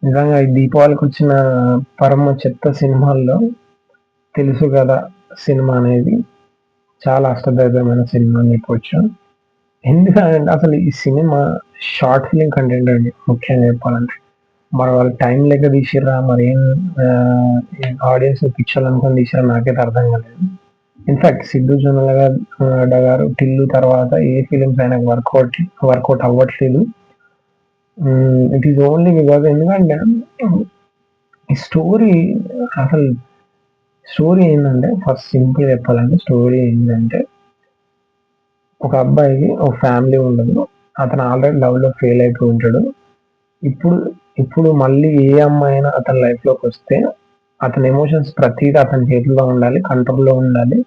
నిజంగా ఈ దీపావళికి వచ్చిన పరమ చెత్త సినిమాల్లో 'తెలుసు గదా' సినిమా అనేది చాలా అష్టదరిద్రమైన సినిమా అని చెప్పొచ్చు. ఎందుకనంటే అసలు ఈ సినిమా షార్ట్ ఫిల్మ్ కంటెంట్ అండి ముఖ్యంగా చెప్పాలంటే. మరి వాళ్ళు టైం లేక తీసిర్రా మరేం ఆడియన్స్ పిచ్చోళ్ళనుకోని తీసిర్రా నాకైతే అర్థం కాలేదు. ఇన్‌ఫాక్ట్ 'సిద్దు జొన్నలగడ్డ' గారు 'టిల్లు' తర్వాత ఏ ఫిల్మ్స్ ఆయనకు వర్కౌట్ అవ్వట్లేదు. ఇట్ ఈస్ ఓన్లీ బికాజ్ ఎందుకంటే ఈ అసలు స్టోరీ ఏందంటే ఫస్ట్ సింపుల్‌గా చెప్పాలంటే స్టోరీ ఏంటంటే ఒక అబ్బాయికి ఒక ఫ్యామిలీ ఉండదు. అతను ఆల్రెడీ లవ్‌లో ఫెయిల్ అయిపోయి ఉంటాడు. ఇప్పుడు ఇప్పుడు మళ్ళీ ఏ అమ్మాయి అయినా అతని లైఫ్‌లోకొస్తే అతని ఎమోషన్స్ ప్రతీది అతని చేతుల్లో ఉండాలి. కంట్రోల్‌లో ఉండాలి.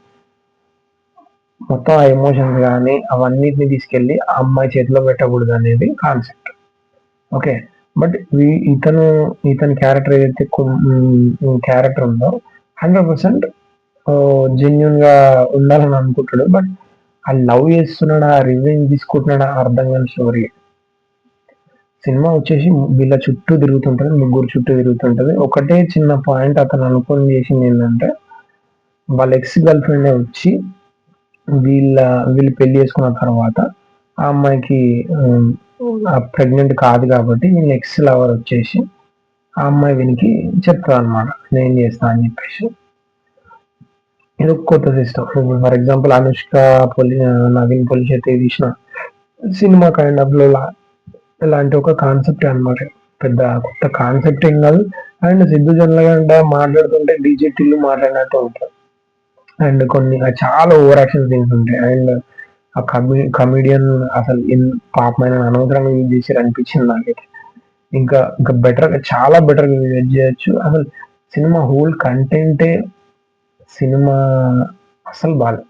మొత్తం ఆ ఎమోషన్స్ గాని అవన్నిటిని తీసుకెళ్ళి ఆ అమ్మాయి చేతిలో పెట్టకూడదనేది కాన్సెప్ట్. ఓకే. బట్ ఇతని క్యారెక్టర్ ఏదైతే క్యారెక్టర్ ఉందో 100% జెన్యూన్‌గా ఉండాలని అనుకుంటాడు. బట్ ఆ లవ్ చేస్తున్నాడా? రివెంజ్ తీసుకుంటున్నాడా? అర్థం కాని స్టోరీ. సినిమా వచ్చేసి వీళ్ళ చుట్టూ తిరుగుతుంటది. ముగ్గురు చుట్టూ తిరుగుతుంటది. ఒకటే చిన్న పాయింట్ అతను అనుకోని చేసిందేంటంటే వాళ్ళ ఎక్స్ గర్ల్ ఫ్రెండే వచ్చి వీళ్ళ వీళ్ళు పెళ్లి చేసుకున్న తర్వాత ఆ అమ్మాయికి ప్రెగ్నెంట్ కాదు కాబట్టి వీళ్ళ ఎక్స్ లవర్ వచ్చేసి ఆ అమ్మాయి వీనికి చెప్తాదనమాట. నేను చేస్తా అని చెప్పేసి. ఇది ఒక కొత్త system. For example 'Anushka' Naveen Polishetty తీసిన సినిమా కైండ్ ఆఫ్‌లో ఇలాంటి ఒక కాన్సెప్టే అనమాట. పెద్ద కొత్త కాన్సెప్ట్ ఏం కాదు. అండ్ 'సిద్దు జొన్నలగడ్డ' మాట్లాడుతుంటే 'డీజే టిల్లు' మాట్లాడినట్టే ఉంటది. అండ్ కొన్ని చాలా ఓవర్ యాక్షన్ సీన్స్ ఉంటాయి. అండ్ ఆ కమెడియన్ అసలు పాపం ఆయనని అనవసరంగా యూజ్ చేసిర్రు అనిపించింది నాకైతే. ఇంకా బెటర్‌గా చాలా బెటర్‌గా యూజ్ చేయొచ్చు. అసలు సినిమా హోల్ కంటెంటే సినిమా అస్సలు బాలేదు.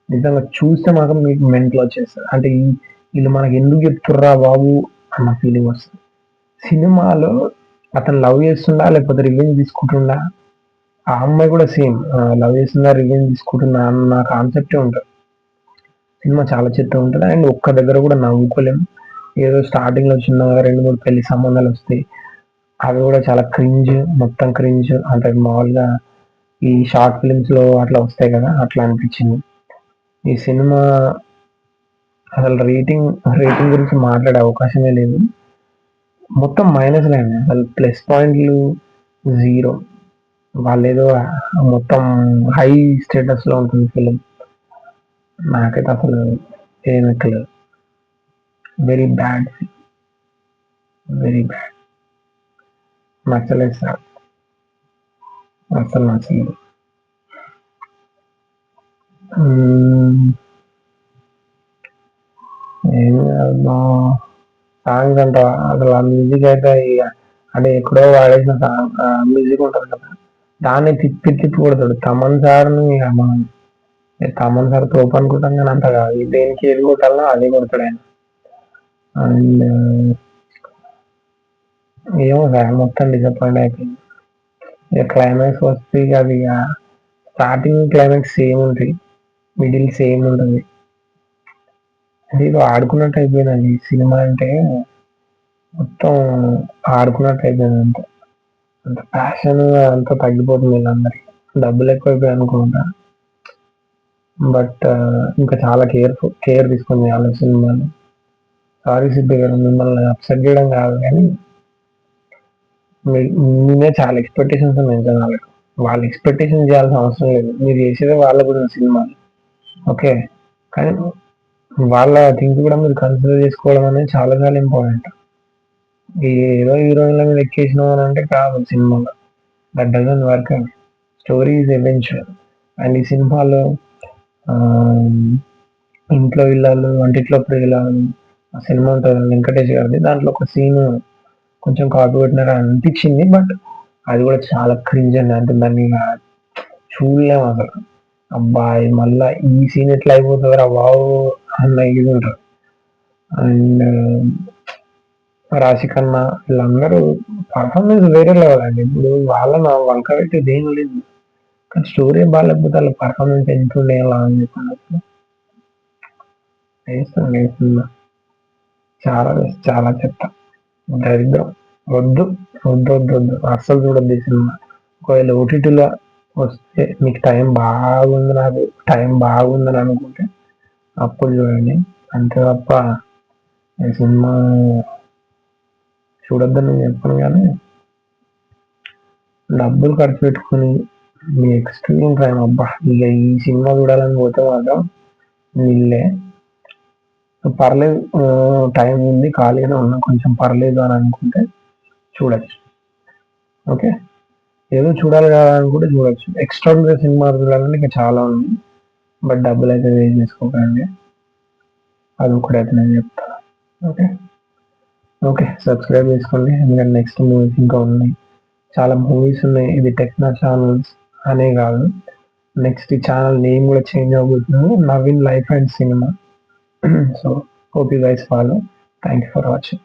నిజంగా చూస్తే మాత్రం మీకు మెంటలొచ్చేస్తది. అంటే ఈళ్ళు మనకెందుకు చెప్తుర్రా బాబు అన్న ఫీలింగ్ వస్తది. సినిమాలో అతను లవ్ చేస్తుండా? లేకపోతే రివెంజ్ తీసుకుంటుండా? ఆ అమ్మాయి కూడా సేమ్ లవ్ చేస్తుందా? రివెంజ్ తీసుకుంటుందా? అన్న కాన్సెప్టే ఉంటది. సినిమా చాలా చెత్తగుంటది. అండ్ ఒక్క దగ్గర కూడా నవ్వుకోలేం. ఏదో స్టార్టింగ్‌లో చిన్నగా 2, 3 పెళ్లి సంబంధాలొస్తాయి. అవి కూడా చాలా మొత్తం క్రింజ్ అంటే మామూలుగా ఈ షార్ట్ ఫిల్మ్స్‌లో అట్లా వస్తాయి కదా! అట్లా అనిపించింది. ఈ సినిమా అసలు రేటింగ్ గురించి మాట్లాడే అవకాశమే లేదు. మొత్తం మైనస్‌లే అండి. అసలు ప్లస్ పాయింట్లు 0. వాళ్ళేదో మొత్తం హై స్టేటస్‌లో ఉంటుంది ఫిల్మ్. నాకైతే అసలు ఏం ఎక్కలేదు. Very bad. Very bad. నచ్చలేదు సార్. అస్సలు నచ్చలేదు. హ్మ్. ఏం అబ్బా! సాంగ్స్ అంటావా? అసలు ఆ మ్యూజిక్ అయితే ఇగ అంటే ఎక్కడో వాడేసిన మ్యూజిక్ ఉంటది కదా! దాన్ని తిప్పి కొడతాడు. తమన్ సార్‌ని ఇగ మనం తమన్ సార్ తోపు అనుకుంటాం గానీ అంత కాదు. దేనికి ఏది కొట్టాలనో అదే కొడతాడాయన. అండ్ ఏమో సార్ మొత్తం డిసప్పాయింట్ అయిపోయింది. ఇగ క్లైమాక్స్ వస్తే ఇగ స్టార్టింగ్ క్లైమాక్స్ సేమ్ ఉంటాయి. మిడిల్ సేమ్ ఉంటది. ఏదో ఆడుకున్నట్టు అయిపోయిందండి. సినిమా అంటే మొత్తం ఆడుకున్నట్టు అయిపోయింది అంతే. అంత ప్యాషన్ అంతా తగ్గిపోతుంది వీళ్ళందరికి. డబ్బులు ఎక్కువైపోయాయి అనుకుంటా. బట్ ఇంకా చాలా కేర్ తీసుకొని చేయాలి సినిమాని. సారీ సిద్దు గారు మిమ్మల్ని అప్సెట్ చేయడం కాదు కానీ మీ మీ మీద చాలా ఎక్స్‌పెక్టేషన్స్ ఉన్నాయి జనాలకు. వాళ్ళు ఎక్స్‌పెక్టేషన్ చేయాల్సిన అవసరం లేదు. మీరు చేసేదే వాళ్ళ గురించి సినిమా. ఓకే. కానీ వాళ్ళ థింగ్స్ కూడా మీరు కన్సిడర్ చేసుకోవడం అనేది చాలా చాలా ఇంపార్టెంట్. ఏదో హీరోయిన్‌ల మీద ఎక్కేసినాం అని అంటే కాదు సినిమాలో. దట్ డజంట్ వర్క్ అండి. Story is essential. అండ్ ఈ సినిమాలో ఆహ్, ఇంట్లో ఇల్లాలు, వంటింట్లో ప్రియురాలు ఆ సినిమా ఉంటది కదా! వెంకటేష్ గారిది. దాంట్లో ఒక సీన్ కొంచెం కాపీ కొట్టినట్టు అనిపించింది. బట్ అది కూడా చాలా క్రింజ్ అండి. అంటే దాన్ని ఇగ చూడలేం అసలు. అబ్బా! ఇది మళ్ళా ఈ సీన్ ఎట్లా అయిపోతదిరా బాబు! అన్న ఇది ఉంటది. అండ్ రాశి ఖన్నా వీళ్ళందరూ పర్ఫార్మెన్స్ వేరే లెవెల్ అండి. ఇప్పుడు వాళ్ళని వంకబెట్టేది ఏం లేదు. కానీ స్టోరీ బాలేకపోతే ఆళ్ళ పర్ఫార్మెన్స్ ఎంతుండే అలా అని చెప్పండి అసలు. వేస్ట్ అండి ఈ సినిమా. చాలా వేస్ట్. చాలా చెత్త. దరిద్రం. వద్దు వద్దు వద్దు వద్దు అస్సలు చూడొద్దు ఈ సినిమా. ఒకవేళ ఓటీటీలో వస్తే మీకు టైం బాగుందని అనుకుంటే అప్పుడు చూడండి. అంతే తప్ప ఈ సినిమా చూడొద్దని నేను చెప్పను, కానీ డబ్బులు ఖర్చు పెట్టుకొని మీ ఎక్స్ట్రీమ్ టైం అబ్బా ఇక ఈ సినిమా చూడాలని పోతే మాత్రం వీళ్ళే పర్లేదు, టైం ఉంది ఖాళీగానే ఉన్నా కొంచెం పర్లేదు అని అనుకుంటే చూడొచ్చు. ఓకే, ఏదో చూడాలి కదా అని కూడా చూడొచ్చు. ఎక్స్ట్రా సినిమా చూడాలంటే ఇంకా చాలా ఉంది, బట్ డబ్బులు అయితే వేస్ట్ చేసుకోకండి, అది ఒకటైతే నేను చెప్తాను. ఓకే ఓకే, సబ్స్క్రైబ్ చేసుకోండి, ఎందుకంటే నెక్స్ట్ మూవీస్ ఇంకా ఉన్నాయి, చాలా మూవీస్ ఉన్నాయి. ఇది టెక్నా ఛానల్స్ అనే కాదు, నెక్స్ట్ ఈ ఛానల్ నేమ్ కూడా చేంజ్ అవబోతుంది, నవీన్ లైఫ్ అండ్ సినిమా. So hope you guys follow. Thank you for watching.